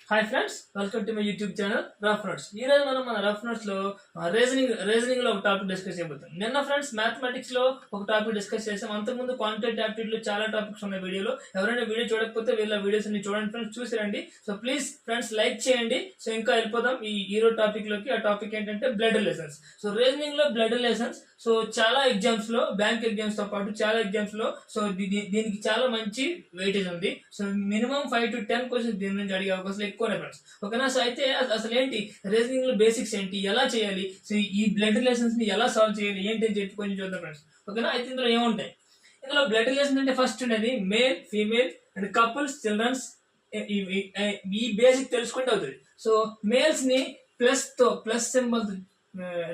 Hi friends, welcome to my YouTube channel rough notes. ఈ రోజు మనం మన రఫ్ నోట్స్ లో రీజనింగ్ లో ఒక టాపిక్ డిస్కస్ చేయబోతాం. నిన్న ఫ్రెండ్స్ మ్యాథమెటిక్స్ లో ఒక టాపిక్ డిస్కస్ చేసాం. అంతకుముందు క్వాంటిటేటివ్ యాప్టిట్యూడ్ లో చాలా టాపిక్స్ ఉన్నాయి వీడియోలో. ఎవరైనా వీడియో చూడకపోతే వీళ్ళ వీడియోస్ ని చూడండి ఫ్రెండ్స్, చూసి రండి. సో ప్లీజ్ ఫ్రెండ్స్ లైక్ చేయండి. సో ఇంకా వెళ్ళిపోదాం ఈ రోజు టాపిక్ లోకి. ఆ టాపిక్ ఏంటంటే బ్లడ్ రిలేషన్స్. సో రీజనింగ్ లో బ్లడ్ రిలేషన్స్. సో చాలా ఎగ్జామ్స్ లో, బ్యాంక్ ఎగ్జామ్స్ తో పాటు చాలా ఎగ్జామ్స్ లో సో దీనికి చాలా మంచి వెయిటేజ్ ఉంది. సో మినిమం 5 to 10 క్వశ్చన్స్ దీని నుంచి అడిగే అవకాశాలు ఎక్కువనే ఫ్రెండ్స్. ఓకేనా? సో అయితే అసలు ఏంటి రీజనింగ్ లో బేసిక్స్ ఏంటి, ఎలా చేయాలి, సో ఈ బ్లడ్ రిలేషన్స్ ని ఎలా సాల్వ్ చేయాలి ఏంటి అని చెప్పి కొంచెం చూద్దాం ఫ్రెండ్స్. ఓకేనా? అయితే ఇందులో ఏముంటాయి, ఇందులో బ్లడ్ రిలేషన్ అంటే ఫస్ట్ ఉండేది male, female and couples, childrens. ఈ బేసిక్ తెలుసుకుంటే అవుతుంది. సో మేల్స్ ని ప్లస్ సింబల్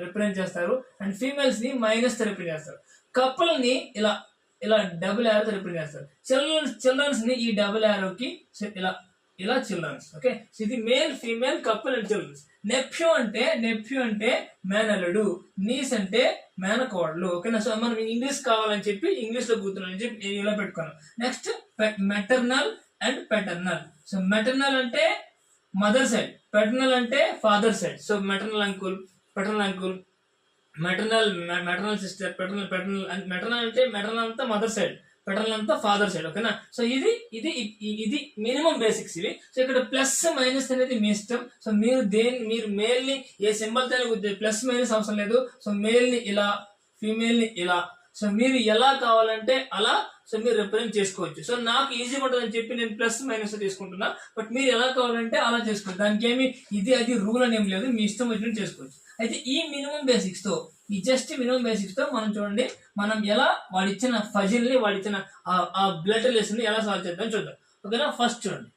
రిప్రజెంట్ చేస్తారు అండ్ ఫీమేల్స్ ని మైనస్ తో రిప్రజెంట్ చేస్తారు. కపుల్ ని ఇలా ఇలా డబుల్ యారో తో రిప్రజెంట్ చేస్తారు. చిల్డ్రన్స్ ని ఈ డబుల్ యారోకి ఇలా చిల్డ్రన్స్. ఓకే, ఇది male, female, couple and childrens. Nephew అంటే మేనల్లుడు, నీస్ అంటే మేనకోడలు. ఓకేనా? సో మనం ఇంగ్లీష్ కావాలని చెప్పి ఇంగ్లీష్ లో కూర్చున్నాం చెప్పి ఇలా పెట్టుకున్నాం. Next maternal and paternal. So maternal అంటే మదర్ సైడ్, పెటర్నల్ అంటే father side. So maternal uncle, maternal sister, maternal అంటే మెటర్నల్ అంతా మదర్ సైడ్, పెటర్నల్ అంతా ఫాదర్ సైడ్. ఓకేనా? సో ఇది మినిమం బేసిక్స్ ఇవి. సో ఇక్కడ ప్లస్ మైనస్ అనేది మీ ఇష్టం. సో మీరు మేల్ ని ఏ సింబల్ తో ప్లస్ మైనస్ అవసరం లేదు. సో మేల్ ని ఇలా, ఫీమేల్ ని ఇలా. సో మీరు ఎలా కావాలంటే అలా సో మీరు రిప్రజెంట్ చేసుకోవచ్చు. సో నాకు ఈజీగా ఉంటుందని చెప్పి నేను ప్లస్ మైనస్ తీసుకుంటున్నా. బట్ మీరు ఎలా కావాలంటే అలా చేసుకోవచ్చు. దానికి ఏమి అది రూల్ అని ఏం లేదు, మీ ఇష్టం వచ్చినట్టు చేసుకోవచ్చు. అయితే ఈ మినిమం బేసిక్స్ తో, ఈ జస్ట్ మినిమం బేసిక్స్ తో మనం చూడండి, మనం ఎలా వాడిచ్చిన ఫజిల్ ని, వాడిచ్చిన ఆ బ్లడ్ రిలేషన్ ని ఎలా సాల్వ్ చేద్దాం చూద్దాం. ఓకేనా? ఫస్ట్ చూడండి.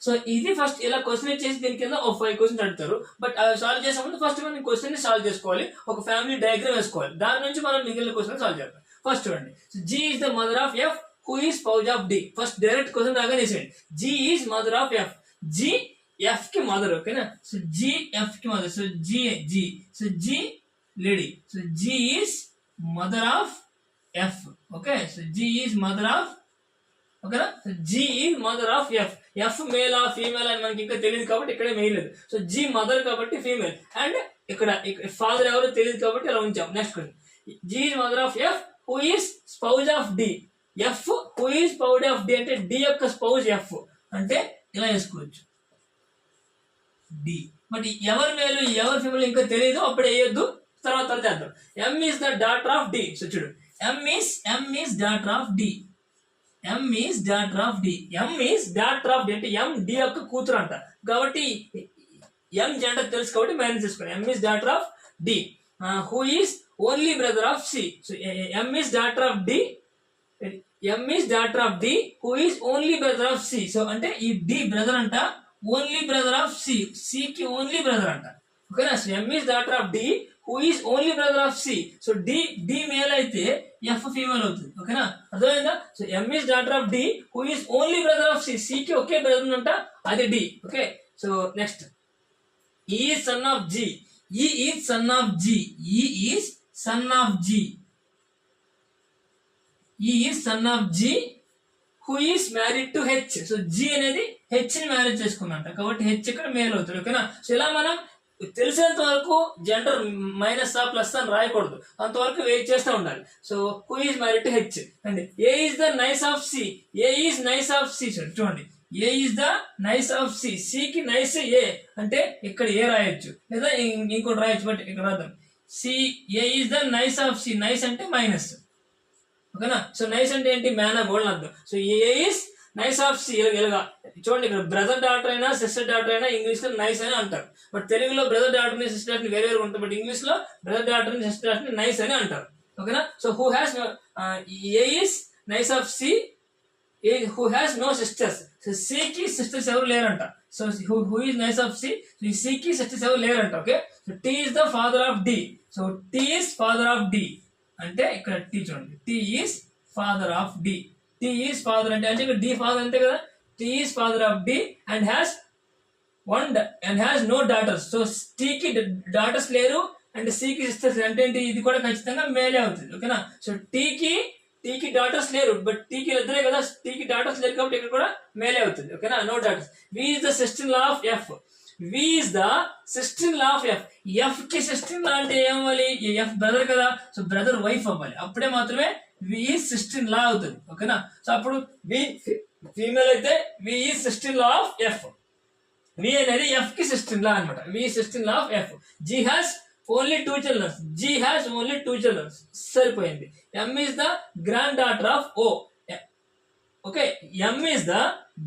సో ఇది ఫస్ట్ ఇలా క్వశ్చన్ చేసి దీని కింద ఒక 5 క్వశ్చన్స్ అడుగుతారు. బట్ సాల్వ్ చేసే ముందు ఫస్ట్ మనం క్వశ్చన్ ని సాల్వ్ చేసుకోవాలి, ఒక ఫ్యామిలీ డయాగ్రామ్ వేసుకోవాలి. దాని నుంచి మనం మిగిలిన క్వశ్చన్ సాల్వ్ చేద్దాం. ఫస్ట్ చూడండి, G is the mother of F, who is spouse of D. First direct question రాగానే వేసేయండి, G is mother of F. G F కి మదర్. ఓకేనా? సో జీ ఎఫ్ కి mother. So G lady. So G is mother of F. Okay, so G is mother of. ఓకేనా? So G is mother of F. F male ఆ female అని మనకి ఇంకా తెలియదు కాబట్టి ఇక్కడే మెయిలేదు. సో జీ మదర్ కాబట్టి ఫీమేల్, అండ్ ఇక్కడ ఫాదర్ ఎవరో తెలియదు కాబట్టి ఇలా ఉంచాం. Next question, G is mother of F, who is spouse of D. F who is spouse of D అంటే డి యొక్క స్పౌజ్ ఎఫ్ అంటే ఇలా వేసుకోవచ్చు, డి. బట్ ఎవరి మేలు ఎవరి ఫీమేల్ ఇంకా తెలియదు, అప్పుడు వేయొద్దు, తర్వాత చేద్దాం. M is the daughter of D. So చూడు, M is daughter of D. M is daughter of D. M is daughter of D అంటే ఎం డి యొక్క కూతురు అంట కాబట్టి ఎం జెండర్ తెలుసు కాబట్టి మైనస్ చేసుకోండి. M is daughter of D. Who is only brother of C. So M is daughter of D. M is daughter of D, who is only brother of C. So అంటే ఈ D brother అంట, only brother of C. C కి only brother అంట. ఓకేనా? So M is daughter of D, who is only brother of C. So D male అయితే F female అవుతుంది. ఓకేనా? అర్థమైందా? So M is daughter of D, who is only brother of C. C కి ఒకే brother అంట, అది D. Okay, so next, E son of G. E is son of G. E is son of G. E is son of G, who is married to H. So G అనేది H ని marriage చేసుకున్నంట కాబట్టి H ఇక్కడ male అవుతుంది. ఓకేనా? So ఇలా మనం తెలిసేంత వరకు జెండర్ మైనస్ ఆ ప్లస్ అని రాయకూడదు, అంతవరకు వెయిట్ చేస్తూ ఉండాలి. So who is married to H and A is the niece of C. A is niece of C. చూడండి, A is the niece of C. C కి నైస్ ఏ అంటే ఇక్కడ ఏ రాయొచ్చు, లేదా ఇంకోటి రాయొచ్చు, బట్ ఇక్కడ రాద్దాం. C, A is the niece of C. Niece అంటే మైనస్. ఓకేనా? సో నైస్ అంటే ఏంటి, మ్యాన్ ఆఫ్ గోల్డ్ అర్థం. So A is niece of C. ఇలాగా చూడండి, ఇక్కడ బ్రదర్ డాటర్ అయినా సిస్టర్ డాటర్ అయినా ఇంగ్లీష్ లో నైస్ అని అంటారు. బట్ తెలుగులో బ్రదర్ డాటర్ ని సిస్టర్ డాటర్ ని వేరే ఉంటారు, బట్ ఇంగ్లీష్ లో బ్రదర్ డాటర్ ని సిస్టర్ డాటర్ ని నైస్ అని అంటారు. ఓకేనా? So who has A is niece of C, who has no sisters. So C కి సిస్టర్స్ ఎవరు లేరంట. So who is niece of C. C కి సిస్టర్స్ ఎవరు లేరంట. Okay, so T is the father of D. So T is father of D అంటే ఇక్కడ T చూడండి, T is father of D. T is father అంటే ఇక్కడ D father అంతే కదా. T is father of D and has no daughters. So T కి daughters లేరు and C కి సిస్టర్స్ అంటే ఏంటి, ఇది కూడా ఖచ్చితంగా మేలే అవుతుంది. ఓకేనా? సో టీ కి టీకి డాటర్స్ లేరు, బట్ టీకి ఇద్దరే కదా, టీకి డాటర్స్ లేరు కాబట్టి ఇక్కడ కూడా మేలే అవుతుంది. ఓకేనా, no daughters. V is the sister law of F. V is the sister law of F. F కి సిస్టర్ లా అంటే ఏమవ్వాలి? ఎఫ్ బ్రదర్ కదా, సో బ్రదర్ వైఫ్ అవ్వాలి, అప్పుడే మాత్రమే వి ఈజ్ సిస్టర్ లా అవుతుంది. ఓకేనా, సో అప్పుడు వి ఫీమేల్ అయితే V is sister law of F. V అనేది ఎఫ్ కి సిస్టర్ లా అనమాట. V sister law of F. G has only 2 childrens. G has only 2 childrens. సరిపోయింది. M is the granddaughter of O. Okay, M is the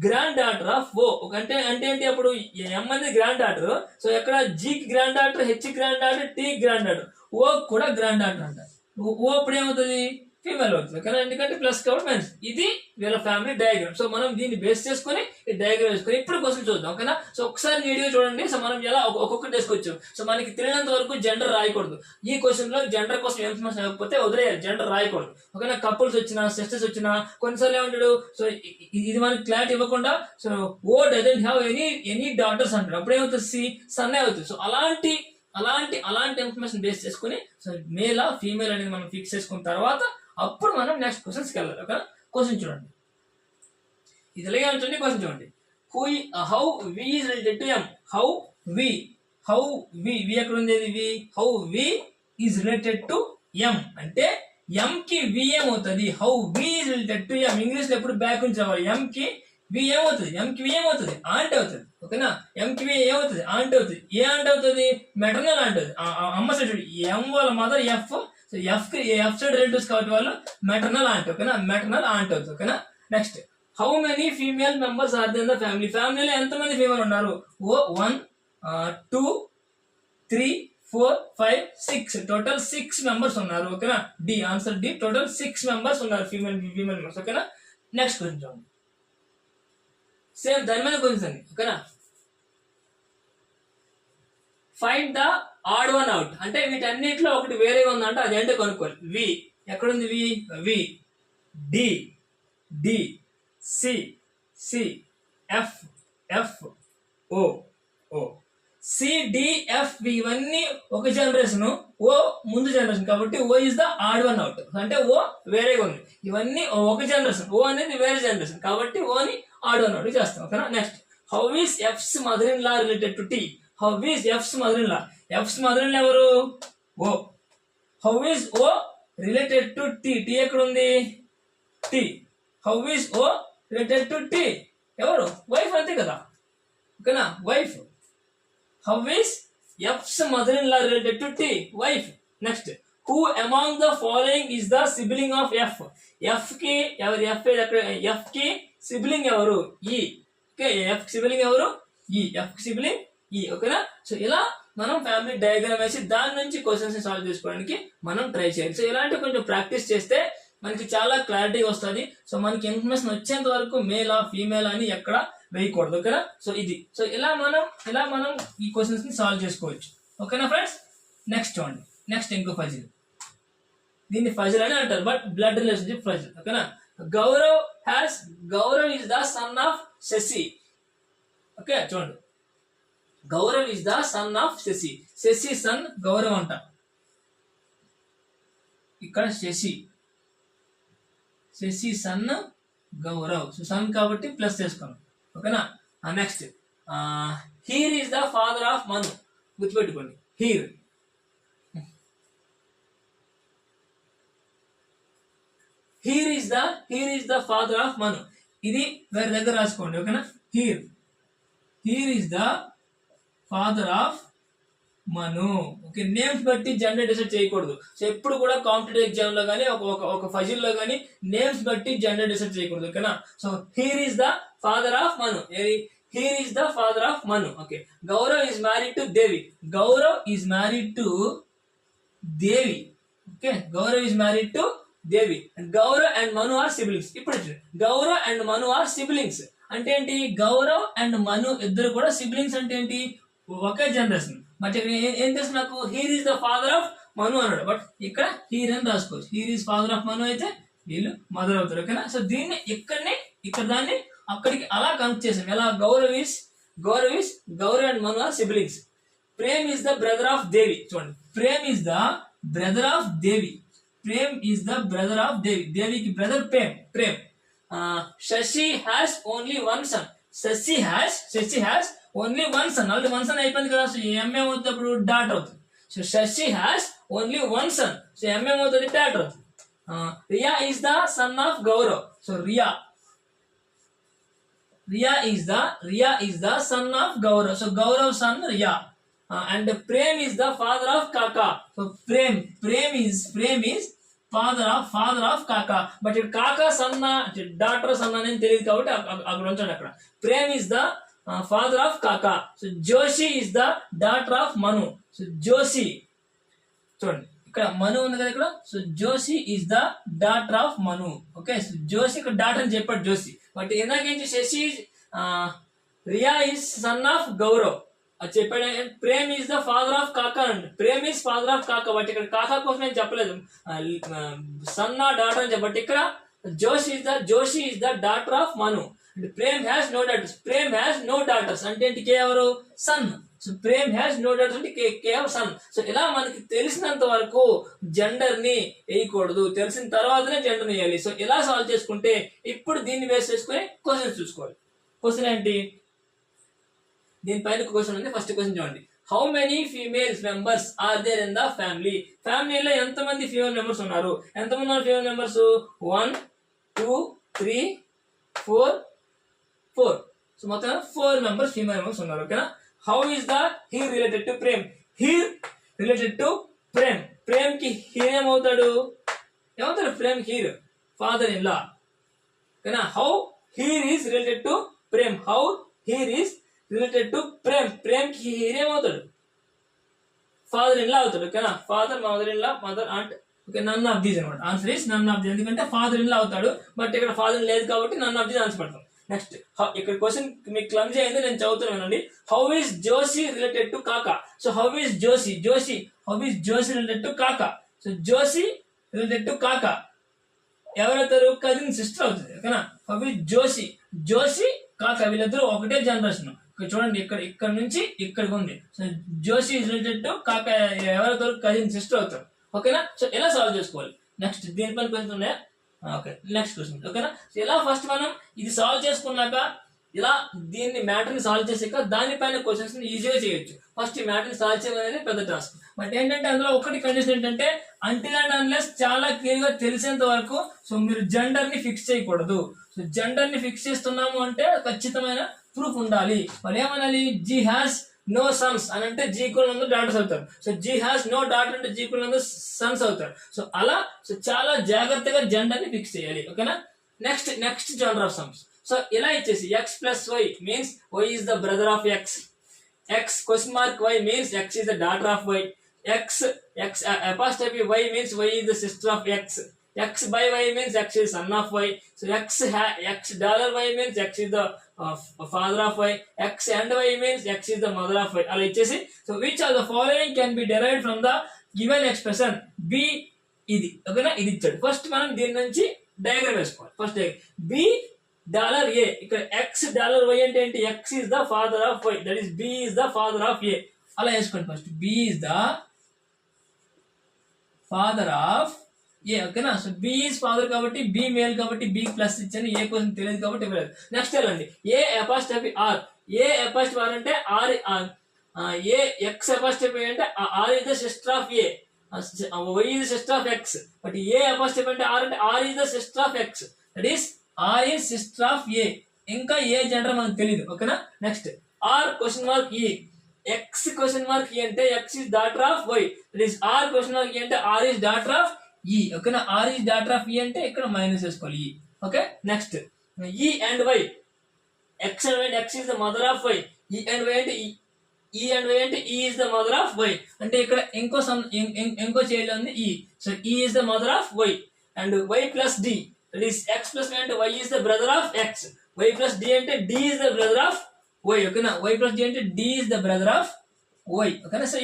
granddaughter of O. అంటే అంటే ఏంటి అప్పుడు? ఎం అనేది grand daughter. So ఎక్కడ జీకి granddaughter, H granddaughter, T granddaughter, O కూడా grand daughter అంట. ఓ అప్పుడు ఏమవుతుంది? ఫీమేల్ అవుతుంది. కానీ ఎందుకంటే ప్లస్ కాబట్టి మైనస్. ఇది వీళ్ళ ఫ్యామిలీ డయాగ్రామ్. సో మనం దీన్ని బేస్ చేసుకుని ఈ డయాగ్రామ్ వేసుకుని ఇప్పుడు క్వశ్చన్ చూద్దాం. ఓకేనా, సో ఒకసారి వీడియో చూడండి. సో మనం ఎలా ఒక్కొక్కటి వేసుకోవచ్చు. సో మనకి తెలియనంత వరకు జెండర్ రాయకూడదు. ఈ క్వశ్చన్ లో జెండర్ కోసం ఇన్ఫర్మేషన్ లేకపోతే వదిలేయాలి, జెండర్ రాయకూడదు. ఓకేనా, కపుల్స్ వచ్చినా సిస్టర్స్ వచ్చినా కొన్నిసార్లు ఏమంటాడు, సో ఇది మనకి క్లారిటీ ఇవ్వకుండా so O doesn't have any daughters అంటాడు. అప్పుడు ఏమవుతుంది? సి సన్నే అవుతుంది. సో అలాంటి ఇన్ఫర్మేషన్ బేస్ చేసుకుని సో మేల్ ఫీమేల్ అనేది మనం ఫిక్స్ చేసుకున్న తర్వాత అప్పుడు మనం నెక్స్ట్ క్వశ్చన్స్కి వెళ్ళాలి. ఓకే, క్వశ్చన్ చూడండి. ఇది ఇలాగే ఉంటుంది. క్వశ్చన్ చూడండి. How V is related to M. How V ఎక్కడ ఉంది? V how V is related to M అంటే ఎం కి వి ఏమవుతుంది? How V is related to M. English లో ఎప్పుడు బ్యాక్ నుంచి రావాలి. ఎం కి వి ఏమవుతుంది? ఎం కి వి ఏమవుతుంది? ఆంట్ అవుతుంది. ఓకేనా, ఎం కి వి ఏమవుతుంది? ఆంట్ అవుతుంది. ఏ ఆంట్ అవుతుంది? మెటర్నల్ ఆంట్ అవుతుంది. అమ్మ సైడ్ ఎం వాళ్ళ mother F. So F side relatives కాబట్టి వాళ్ళు మెటర్నల్ ఆంట్. ఓకేనా, మెటర్నల్ ఆంట్ అవుతుంది. ఓకేనా, next how many female members are there in the family. ఫ్యామిలీలో ఎంతమంది ఫీమేల్ ఉన్నారు? ఓ 1 2 3 4 5 6 టోటల్ 6 మెంబర్స్ ఉన్నారు. ఓకేనా, D answer D. Total 6 members ఉన్నారు ఫీమేల్ మెంబర్స్. ఓకేనా, నెక్స్ట్ క్వశ్చన్ చూడండి. సేమ్ దాని మీద క్వశ్చన్స్ అండి. ఓకేనా, find the odd one out. అంటే వీటన్నిటిలో ఒకటి వేరే ఉందంటే అది అంటే కనుక్కోవాలి. వి ఎక్కడుంది? V D D C C F O C D F V ఇవన్నీ ఒక జనరేషన్, ఓ ముందు జనరేషన్ కాబట్టి O is the odd one out. అంటే ఓ వేరేగా ఉంది. ఇవన్నీ ఒక జనరేషన్, ఓ అనేది వేరే జనరేషన్ కాబట్టి ఓని ఆడ్ వన్ అవుట్ చేస్తాం. ఓకేనా, next how is F's mother in law related to T. How is F's mother in law. F's mother in law ఎవరు? O. How is O related to T. T ఎక్కడ ఉంది? T. How is O related to T. ఎవరు? Wife అంతే కదా. ఓకేనా, wife. How is F's mother in law related to T. Wife. Next who among the following is the sibling of F. F కి ఎవరు? F కి sibling ఎవరు? ఈ. Okay, F sibling ఎవరు? ఈ. ఎఫ్ సిబ్లింగ్ ఈ. ఓకేనా, సో ఇలా మనం ఫ్యామిలీ డయాగ్రామ్ వేసి దాని నుంచి క్వశ్చన్స్ సాల్వ్ చేసుకోవడానికి మనం ట్రై చేయాలి. సో ఇలాంటి కొంచెం ప్రాక్టీస్ చేస్తే మనకి చాలా క్లారిటీ వస్తుంది. సో మనకి ఇన్ఫర్మేషన్ వచ్చేంత వరకు మేలా ఫీమేల్ అని ఎక్కడ వేయకూడదు. ఓకేనా, సో ఇది. సో ఇలా మనం ఈ క్వశ్చన్స్ ని సాల్వ్ చేసుకోవచ్చు. ఓకేనా ఫ్రెండ్స్, నెక్స్ట్ చూడండి. నెక్స్ట్ ఇంకో ఫజిల్. దీన్ని ఫజిల్ అని అంటారు, బట్ బ్లడ్ రిలేషన్షిప్ ఫజిల్. ఓకేనా, Gaurav is the son of Shashi. Okay, చూడండి. Gaurav is the son of Shashi. Shashi son Gaurav అంట. ఇక్కడ Shashi son Gaurav. So son కాబట్టి ప్లస్ చేసుకోండి. ఓకేనా, next Heer is the father of Manu. గుర్తుపెట్టుకోండి, Heer. Heer is the father of Manu. ఇది వేరే దగ్గర రాసుకోండి. ఓకేనా, Heer is the father of Manu. Okay, names బట్టి జెండర్ డిసైడ్ చేయకూడదు. సో ఎప్పుడు కూడా కాంపిటేటివ్ ఎగ్జామ్ లో కానీ ఒక ఫజిల్ లో కానీ నేమ్స్ బట్టి జెండర్ డిసైడ్ చేయకూడదు. ఓకేనా, so Heer is the father of Manu. Heer is the father of Manu. Okay, Gaurav is married to Devi. Gaurav is married to Devi. Okay, Gaurav is married to Devi. Gaurav and Manu are siblings. ఇప్పుడు Gaurav and Manu are siblings అంటే ఏంటి? గౌరవ్ అండ్ మను ఇద్దరు కూడా సిబ్లింగ్స్ అంటే ఏంటి? ఒకే జనరేషన్. బట్ ఏం తెలుసు నాకు? Heer is the father of Manu అన్నాడు, బట్ ఇక్కడ హీర్ అని రాసుకోవచ్చు. Heer is father of Manu అయితే వీళ్ళు మదర్ అవుతారు. ఓకేనా, సో దీన్ని ఇక్కడ దాన్ని అక్కడికి అలా కనెక్ట్ చేసాం. ఎలా? Gaurav and Manu are siblings. Prem is the brother of Devi. చూడండి, Prem is the brother of Devi. Prem is the brother of Devi. Devi ki brother Prem. Shashi has only one son. Shashi has only one son. Already one son అయిపోయింది కదా. So M ఏమవుతుంది dot అవుతుంది. So Shashi has only one son. So M ఏమవుతుంది dot అవుతుంది. Riya is the son of Gaurav. So Riya is the son of Gaurav. So Gaurav's son Riya. And Prem is the father of Kaka. So Prem is father of Kaka. But if Kaka son daughter son అని తెలియదు కాబట్టి అక్కడ ఉంచండి అక్కడ. Prem is the father of Kaka. So Joshi is the daughter of Manu. So Joshi చూడండి ఇక్కడ మను ఉంది కదా ఇక్కడ. So Joshi is the daughter of Manu. Okay, so Joshi ఇక్కడ డాటర్ అని చెప్పాడు జోషి. బట్ ఇందాకేంటి Shashi Riya is son of Gaurav అది చెప్పాడు. Prem is the father of Kaka అండి. Prem is father of Kaka. But ఇక్కడ కాకా కోసం నేను చెప్పలేదు, సన్ ఆ డాటర్ అని చెప్పబట్టి ఇక్కడ Joshi is the daughter of Manu. And Prem has no daughters. Prem has no daughters అంటే ఏంటి ఎవరు son. So Prem has no daughters అంటే కేవలం సన్. సో ఇలా మనకి తెలిసినంత వరకు జెండర్ ని వేయకూడదు, తెలిసిన తర్వాతనే జెండర్ ని వేయాలి. సో ఇలా సాల్వ్ చేసుకుంటే ఇప్పుడు దీన్ని బేస్ చేసుకుని క్వశ్చన్స్ చూసుకోవాలి. క్వశ్చన్ ఏంటి, దీనిపైన క్వశ్చన్ ఉంది. ఫస్ట్ క్వశ్చన్ చూడండి, how many female members are there in the family. ఫ్యామిలీలో ఎంతమంది ఫీమేల్ మెంబర్స్ ఉన్నారు? ఎంతమంది ఉన్నారు ఫీమేల్ మెంబర్స్? 1 2 3 4. సో మొత్తం 4 మెంబర్స్ ఫీమేల్ మెంబర్స్ ఉన్నారు. ఓకేనా. How is the Heer related to Prem? Heer related to Prem. Prem కి హీర్ ఏమవుతాడు? Prem Heer father in law. ఓకేనా. How Heer is related to Prem. How Heer is related to Prem. Prem కి హీర్ ఏమవుతాడు? ఫాదర్ ఇన్ లా అవుతాడు. ఓకేనా. Father, mother in law, mother, aunt. Okay, none of these అనమాట. Answer is none of these. ఎందుకంటే father in law అవుతాడు, but ఇక్కడ father లేదు కాబట్టి నన్ ఆఫ్ దీస్ ఆన్సర్ పడతాం. నెక్స్ట్ ఇక్కడ క్వశ్చన్ మీకు క్లమ్జీ అయింది, నేను చదువుతున్నానండి. How is Joshi related to Kaka? So how is Joshi related to Kaka? So Joshi related to Kaka ఎవరైతారు? కజిన్ సిస్టర్ అవుతుంది. ఓకేనా. హౌ ఈస్ జోషి కాకా వీళ్ళిద్దరు ఒకటే జనరేషన్. చూడండి ఇక్కడ నుంచి ఇక్కడికి ఉంది. So Joshi is related to Kaka ఎవరైతారు? కజిన్ సిస్టర్ అవుతారు. ఓకేనా. సో ఎలా సాల్వ్ చేసుకోవాలి? నెక్స్ట్ దీనిపైన క్వశ్చన్ ఉన్నాయా? Okay, next question. ఓకేనా. సో ఇలా ఫస్ట్ మనం ఇది సాల్వ్ చేసుకున్నాక ఇలా దీన్ని మ్యాటర్ ని సాల్వ్ చేసాక దానిపైన క్వశ్చన్స్ ని ఈజీగా చేయొచ్చు. ఫస్ట్ ఈ మ్యాటర్ ని సాల్వ్ చేయడం అనేది పెద్ద టాస్క్. బట్ ఏంటంటే అందులో ఒకటి కండిషన్ ఏంటంటే అంటిల్ అండ్ అన్లెస్ చాలా క్లియర్ గా తెలిసేంత వరకు సో మీరు జెండర్ ని ఫిక్స్ చేయకూడదు. సో జెండర్ ని ఫిక్స్ చేస్తున్నాము అంటే ఖచ్చితమైన ప్రూఫ్ ఉండాలి. మరి ఏమనాలి? జీ హ్యాస్ నో సన్స్ అని అంటే జీ కులంలో డాటర్స్ అవుతారు. So G has no daughter అంటే జీ కులంలో సన్స్ అవుతారు. సో అలా సో చాలా జాగ్రత్తగా జెండర్ ని ఫిక్స్ చేయాలి. ఓకేనా. Next gender of sums. So ఇలా ఇచ్చేసి X plus Y means Y is the brother of X. X question mark Y means X is the daughter of Y. X apostrophe Y means Y is the sister of X. X by Y means X is son of Y. So X dollar Y means X is the father of Y. X and Y means X is the mother of Y. అలా ఇచ్చేసి so which are the following can be derived from the given expression B. ఇది ఓకేనా. ఇది ఇచ్చాడు. First మనం దీని నుంచి diagram వేసుకోవాలి. First B dollar A. ఇక్కడ ఎక్స్ డాలర్ వై అంటే ఏంటి? X is the father of Y, that is B is the father of A. అలా వేసుకోండి. First B is the father of A. ఓకేనా. సో బి ఈస్ ఫాదర్ కాబట్టి B male కాబట్టి B plus ఇచ్చాను. A కోసం తెలియదు కాబట్టి ఇవ్వలేదు. నెక్స్ట్ వెళ్ళండి. A apostrophe R. A apostrophe R అంటే ఆర్. ఏ ఎక్స్ అపాస్ట్రఫీ అంటే R is the sister of A, Y is the sister of X. But A apostrophe అంటే R is the sister of X, that is R is sister of A. ఇంకా A gender మనకు తెలియదు. ఓకేనా. Next R question mark E. X question mark E అంటే X is daughter of Y, that is R question mark E అంటే R is daughter of ఈ. ఓకేనా. Are is daughter of ఈ అంటే ఇక్కడ మైనస్ చేసుకోవాలి E. Okay. Next E and Y. X and Y అంటే X is the mother of Y. E and Y అంటే E and Y అంటే E is the mother of Y. అంటే ఇక్కడ ఇంకో చైల్డ్ ఉంది E. So E is the mother of Y. And Y plus D, that is X plus Y అంటే Y is the brother of X. Y plus D అంటే D is the brother of Y. ఓకేనా. Y plus D అంటే D is the brother of Y. ఓకేనా. So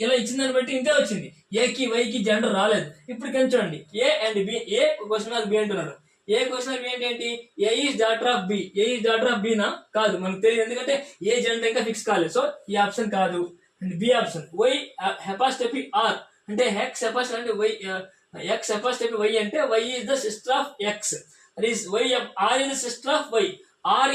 ఇలా ఇచ్చిన దాన్ని బట్టి ఇంతే వచ్చింది. ఏకి వైకి జెండర్ రాలేదు. ఇప్పుడు కింద చూడండి A and B. A question mark B అంటున్నారు. ఏ క్వశ్చన్ మార్క్ బి అంటే ఏంటి? A is daughter of B. A is daughter of B నా? కాదు, మనకు తెలియదు. ఎందుకంటే ఏ జెండర్ ఇంకా ఫిక్స్ కాలేదు. సో ఈ ఆప్షన్ కాదు. And B option. Y apostrophe R అంటే హెక్స్ అపాస్ట్రఫీ అంటే వై ఎక్స్ అపాస్ట్రఫీ వై అంటే Y is the sister of X, that is Y R is the sister of Y, R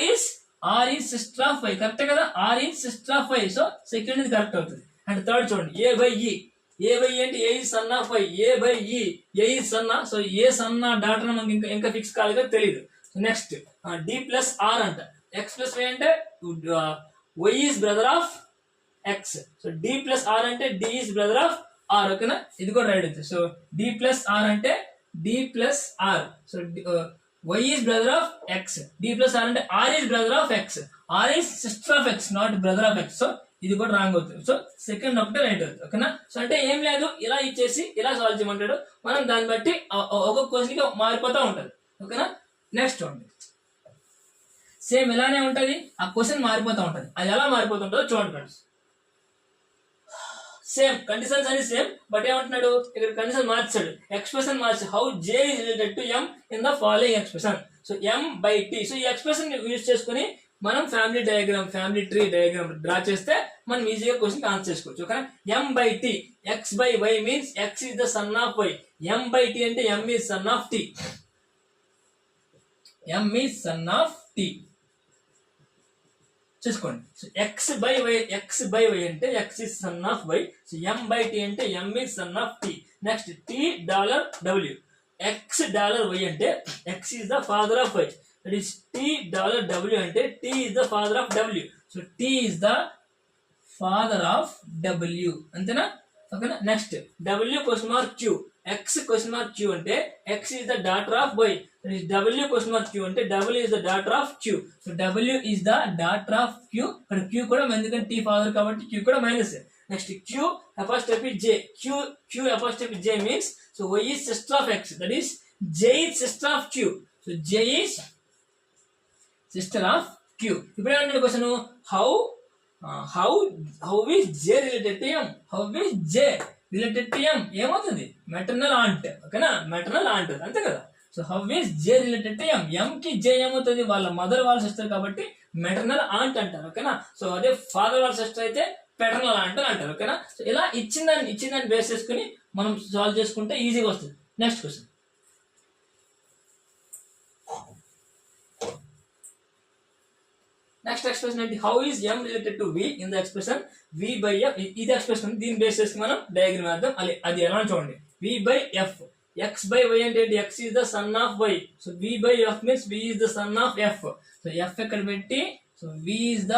is sister of Y, correct కదా, R is sister of Y, so second ఇది correct అవుతుంది. And third చూడండి A by E, A by అంటే A is son of Y, A by E, A is Sanna, so A Sanna daughter మనకి ఇంకా fix కాలేదో తెలియదు. Next D plus R అంట, X plus Y అంటే Y is brother of X, so D plus R అంటే D is brother of R, ఓకేనా, ఇది కూడా రైట్ అవుతుంది. సో డి ప్లస్ ఆర్ అంటే D plus R, so Y is brother of X, D plus R అంటే R is brother of X, R is sister of X not brother of X, so ఇది కూడా wrong అవుతుంది. So second ఒకటే right అవుతుంది, ఓకేనా. So అంటే ఏం లేదు, ఇలా ఇచ్చేసి ఇలా సాల్వ్ చేయమంటాడు, మనం దాన్ని బట్టి ఒక్కొక్క క్వశ్చన్ కి మారిపోతూ ఉంటది, ఓకేనా. నెక్స్ట్ చూడండి, సేమ్ ఇలానే ఉంటది, ఆ క్వశ్చన్ మారిపోతూ ఉంటది, అది ఎలా మారిపోతుంటుందో చూడండి ఫ్రెండ్స్. సేమ్ కండిషన్స్ అని సేమ్, బట్ ఏమంటున్నాడు ఇక్కడ కండిషన్ మార్చాడు, ఎక్స్ప్రెషన్ మార్చి how J is related to M in the following expression, so M by T, so ఈ ఎక్స్ప్రెషన్ యూజ్ చేసుకుని మనం family diagram, family tree diagram draw చేస్తే మనం ఈజీగా క్వశ్చన్ ఆన్సర్ చేసుకోవచ్చు, ఓకేనా. M by T, X by Y means X is the son of Y, M by T అంటే M is son of tea, M is son of T చూసుకోండి. So X by Y అంటే X is son of Y, so M by T అంటే M is son of T. Next T dollar W, X dollar Y అంటే X is the father of Y, that is T dollar W అంటే T is the father of W, so T is the father of W, అంతేనా, ఓకేనా. Next W question mark Q, X question mark Q అంటే X is the daughter of Y, W question mark Q అంటే W is the daughter of Q, so W is the daughter of Q, ఇక్కడ Q కూడా ఎందుకంటే T father కాబట్టి Q కూడా minus. Next Q apostrophe J, Q apostrophe J means so Y is sister of X, that is J is sister of Q, so J is sister of Q. ఇప్పుడు ఏమంటే question how is J related to M, how is J related to M, ఏమవుతుంది maternal aunt, ఓకేనా, maternal aunt అంతే కదా. So how is J related to M, M కి J ఏమవుతుంది వాళ్ళ mother వాళ్ళ సిస్టర్ కాబట్టి మెటర్నల్ ఆంట్ అంటారు, ఓకేనా. సో అదే ఫాదర్ వాళ్ళ సిస్టర్ అయితే పెటర్నల్ ఆంట్ అంటారు, ఓకేనా. సో ఇలా ఇచ్చిందాన్ని బేస్ చేసుకుని మనం సాల్వ్ చేసుకుంటే ఈజీగా వస్తుంది. నెక్స్ట్ క్వశ్చన్, నెక్స్ట్ ఎక్స్ప్రెషన్ ఏంటి, how is M related to V in the expression V by F, ఇది ఎక్స్ప్రెషన్, దీన్ని బేస్ చేసి మనం డయాగ్రామ్ వేద్దాం, అది ఎలా చూడండి. V by F, X by Y అంటే X is the son of Y, so V by F means V is the son of F, so F ఎక్కడ పెట్టి so V is the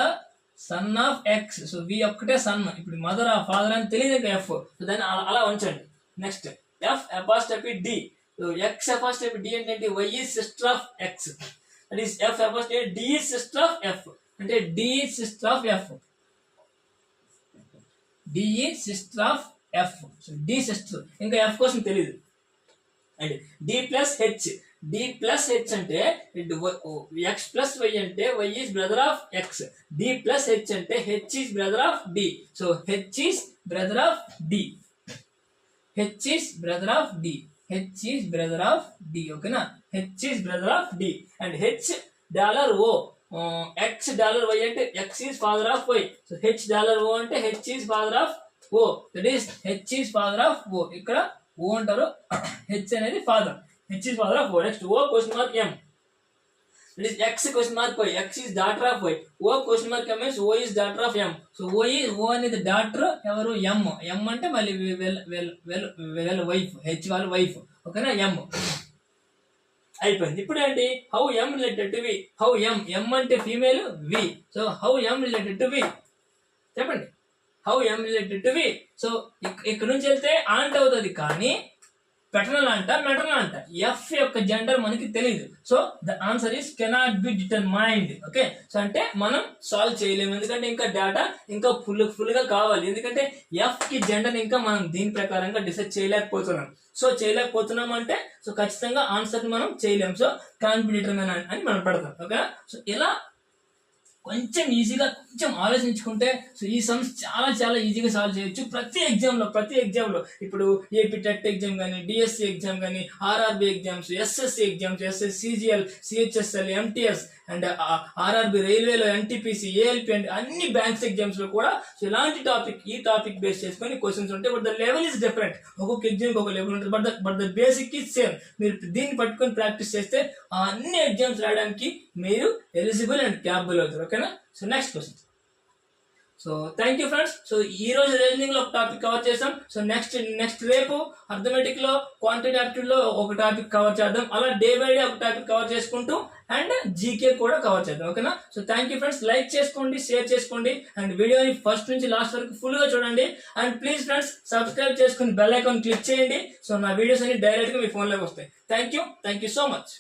son of X, so V ఒక్కటే sun, ఇప్పుడు mother ఆ father అని తెలియదు F, so దాన్ని అలా ఉంచండి. Next F apostrophe D, so X apostrophe D అంటే Y is sister of X, that is F apostrophe D is sister of F, అంటే D is sister of F, D is sister of F, so D sister, ఇంకా F కోసం తెలియదు. And D plus H అంటే X plus Y అంటే Y is brother of X, D plus H అంటే H is brother of D, so H is brother of D, H is brother of D, H is brother of D, ఓకేనా, H is brother of D. And H dollar O, X dollar Y అంటే X is father of Y, so H dollar O అంటే H is father of O, that is H is father of O, ఇక్కడ O అంటారు, H అనేది father, H is father of O. Next O question mark M, that is X question mark Y, X is daughter of Y, O question mark M means O is daughter of M, so O అనేది daughter ఎవరు ఎం, ఎం అంటే మళ్ళీ wife, H వాళ్ళ wife, ఓకేనా, ఎం అయిపోయింది. ఇప్పుడు ఏంటి how M related to V, how M అంటే female V, so how M related to V చెప్పండి, how M related to V, so ఇక్కడ నుంచి వెళ్తే ఆంట్ అవుతుంది కానీ పెటర్నల్ అంట మెటర్నల్ అంట, ఎఫ్ యొక్క జెండర్ మనకి తెలియదు, so the answer is cannot be determined, okay. So అంటే మనం సాల్వ్ చేయలేము, ఎందుకంటే ఇంకా డేటా ఇంకా ఫుల్ గా కావాలి, ఎందుకంటే ఎఫ్ కి జెండర్ ఇంకా మనం దీని ప్రకారంగా డిసైడ్ చేయలేకపోతున్నాం, సో చేయలేకపోతున్నాం అంటే సో ఖచ్చితంగా ఆన్సర్ మనం చేయలేము, సో కాన్ బి డిటర్మైన్ అని మనం పెడతాం, ఓకే. సో ఇలా కొంచెం ఈజీగా కొంచెం ఆలోచించుకుంటే సో ఈ సమ్స్ చాలా ఈజీగా సాల్వ్ చేయొచ్చు. ప్రతి ఎగ్జామ్లో ఇప్పుడు ఏపీ టెట్ ఎగ్జామ్ కానీ, డిఎస్సి ఎగ్జామ్ కానీ, RRB exams, SSC exams, SS, CGL, CHSL, MTS and RRB రైల్వేలో ఎన్టీపీసీ ఏఎల్పి అండ్ అన్ని బ్యాంక్స్ ఎగ్జామ్స్ లో కూడా సో ఇలాంటి ఈ టాపిక్ బేస్ చేసుకొని క్వశ్చన్స్ ఉంటాయి. But the level is different, ఒక్కొక్క ఎగ్జామ్ ఒక లెవెల్ ఉంటుంది. But the basic is same. మీరు దీన్ని పట్టుకొని ప్రాక్టీస్ చేస్తే ఆ అన్ని ఎగ్జామ్స్ రాయడానికి మీరు ఎలిజిబుల్ అండ్ క్యాపబుల్ అవుతారు. ఓకేనా? So next question. So thank you friends. So ఈ రోజు రీజనింగ్ లో ఒక టాపిక్ కవర్ చేసాం. సో నెక్స్ట్ రేపు అర్థమెటిక్ లో, క్వాంటిటీ యాప్టిట్యూడ్ లో ఒక టాపిక్ కవర్ చేద్దాం. అలా డే బై డే ఒక టాపిక్ కవర్ చేసుకుంటూ అండ్ జీకే కూడా కవర్ చేద్దాం. ఓకేనా? So thank you friends. Like చేసుకోండి, షేర్ చేసుకోండి అండ్ వీడియోని ఫస్ట్ నుంచి లాస్ట్ వరకు ఫుల్ గా చూడండి. అండ్ ప్లీజ్ ఫ్రెండ్స్ సబ్స్క్రైబ్ చేసుకుని బెల్ ఐకాన్ క్లిక్ చేయండి. సో నా వీడియోస్ అన్ని డైరెక్ట్ గా మీ ఫోన్ లోకి వస్తాయి. Thank you so much.